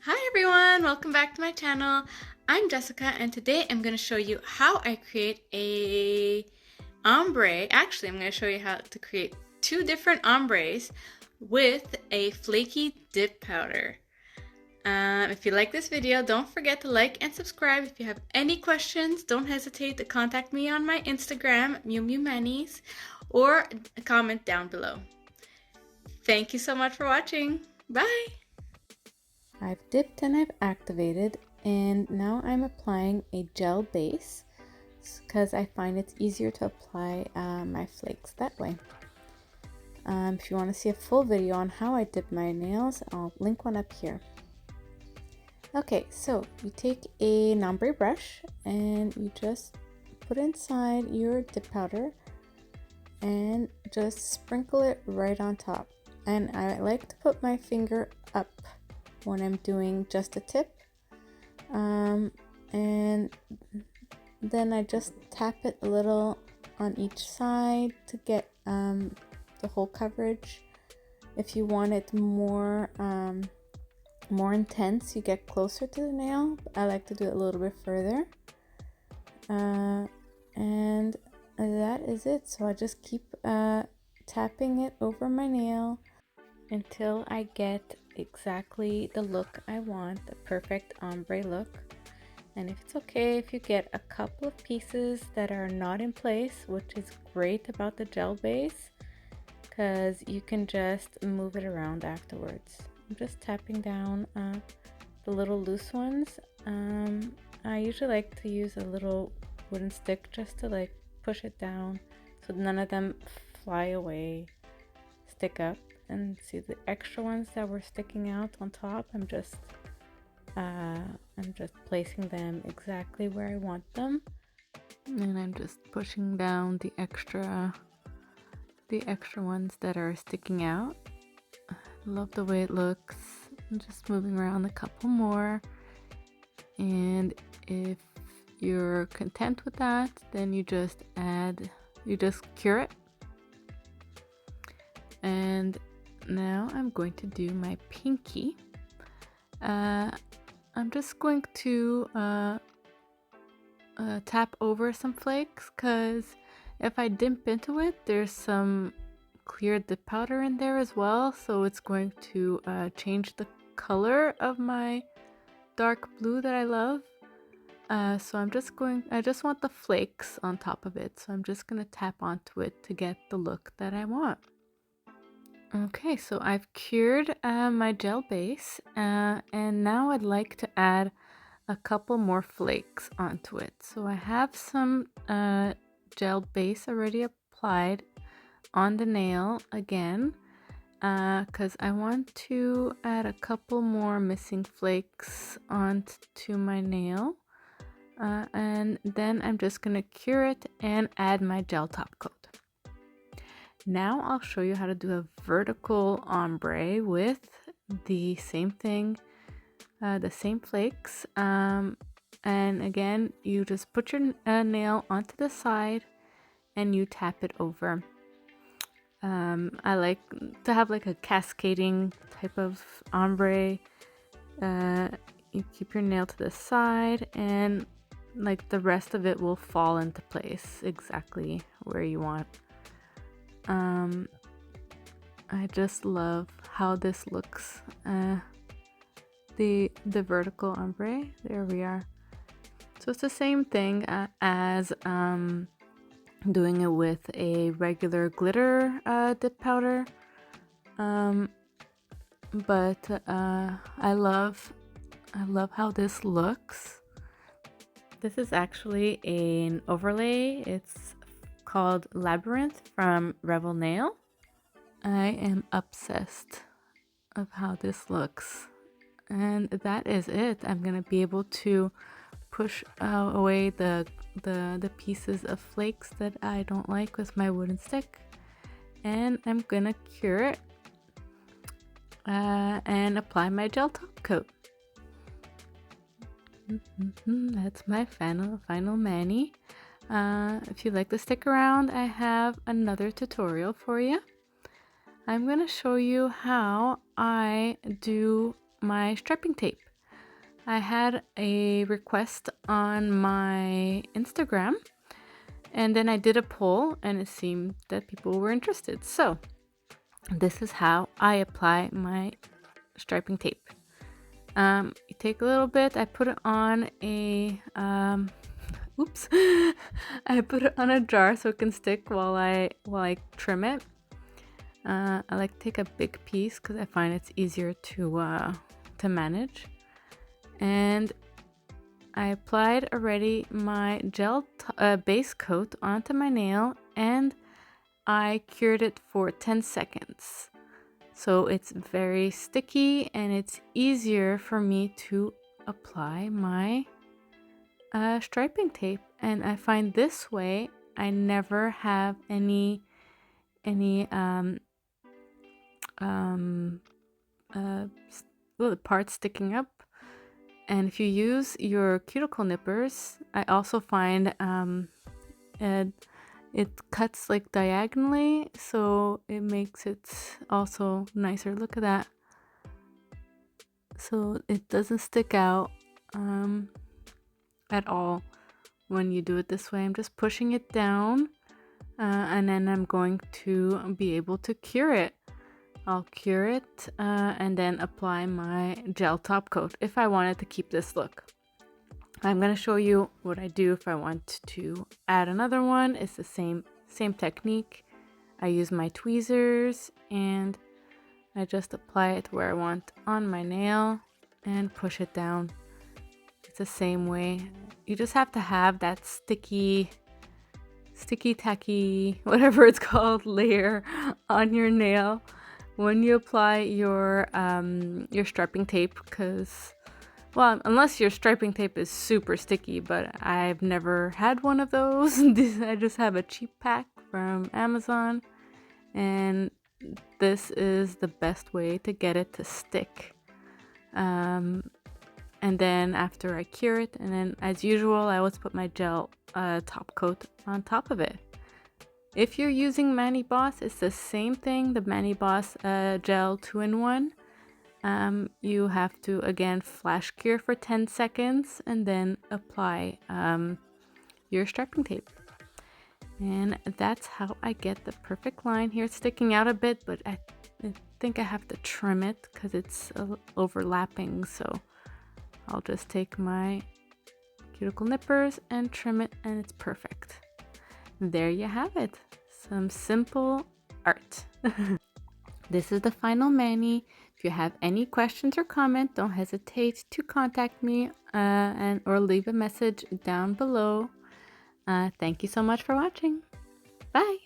Hi everyone, welcome back to my channel. I'm Jessica and today I'm going to show you how I create a ombre. Actually, I'm going to show you how to create two different ombres with a flaky dip powder. If you like this video, don't forget to like and subscribe. If you have any questions, don't hesitate to contact me on my Instagram, MewMewManis, or comment down below. Thank you so much for watching. Bye! I've dipped and I've activated, and now I'm applying a gel base because I find it's easier to apply my flakes that way. If you want to see a full video on how I dip my nails, I'll link one up here. Okay, so you take an ombre brush and you just put inside your dip powder and just sprinkle it right on top. And I like to put my finger up when I'm doing just a tip, and then I just tap it a little on each side to get the whole coverage. If you want it more intense, you get closer to the nail. I like to do it a little bit further, and that is it. So I just keep tapping it over my nail until I get exactly the look I want, the perfect ombre look. And if it's okay if you get a couple of pieces that are not in place, which is great about the gel base, because you can just move it around afterwards. I'm just tapping down the little loose ones. I usually like to use a little wooden stick just to like push it down so none of them fly away, stick up. And see the extra ones that were sticking out on top, I'm just placing them exactly where I want them, and I'm just pushing down the extra ones that are sticking out. Love the way it looks. I'm just moving around a couple more, and if you're content with that, then you just cure it. And now I'm going to do my pinky. I'm just going to tap over some flakes, because if I dip into it, there's some clear dip powder in there as well, so it's going to change the color of my dark blue that I love. So I just want the flakes on top of it, so I'm just going to tap onto it to get the look that I want. Okay, so I've cured my gel base, and now I'd like to add a couple more flakes onto it. So I have some gel base already applied on the nail again, because I want to add a couple more missing flakes onto my nail, and then I'm just going to cure it and add my gel top coat. Now I'll show you how to do a vertical ombre with the same thing, the same flakes. And again, you just put your nail onto the side and you tap it over. I like to have like a cascading type of ombre. You keep your nail to the side and like the rest of it will fall into place exactly where you want. I just love how this looks. The vertical ombre, there we are. So it's the same thing as doing it with a regular glitter dip powder, but I love how this looks. This is actually an overlay. It's called Labyrinth from Revel nail. I am obsessed of how this looks, and that is it. I'm gonna be able to push away the pieces of flakes that I don't like with my wooden stick, and I'm gonna cure it and apply my gel top coat. That's my final mani. If you'd like to stick around, I have another tutorial for you. I'm going to show you how I do my striping tape. I had a request on my Instagram, and then I did a poll, and it seemed that people were interested. So this is how I apply my striping tape. You take a little bit, I put it on a oops. I put it on a jar so it can stick while I trim it. I like to take a big piece because I find it's easier to manage. And I applied already my gel base coat onto my nail, and I cured it for 10 seconds. So it's very sticky and it's easier for me to apply my striping tape. And I find this way I never have any parts sticking up. And if you use your cuticle nippers, I also find it cuts like diagonally, so it makes it also nicer. Look at that. So it doesn't stick out at all when you do it this way. I'm just pushing it down, and then I'm going to be able to cure it. I'll cure it and then apply my gel top coat if I wanted to keep this look. I'm going to show you what I do if I want to add another one. It's the same technique. I use my tweezers and I just apply it where I want on my nail and push it down. It's the same way. You just have to have that sticky tacky, whatever it's called, layer on your nail when you apply your striping tape, because, well, unless your striping tape is super sticky, but I've never had one of those. I just have a cheap pack from Amazon, and this is the best way to get it to stick. And then after I cure it, and then as usual, I always put my gel top coat on top of it. If you're using Maniboss, it's the same thing, the Maniboss gel 2-in-1. You have to, again, flash cure for 10 seconds and then apply your striping tape. And that's how I get the perfect line here. It's sticking out a bit, but I think I have to trim it because it's overlapping. So I'll just take my cuticle nippers and trim it, and it's perfect. There you have it. Some simple art. This is the final mani. If you have any questions or comments, don't hesitate to contact me or leave a message down below. Thank you so much for watching. Bye.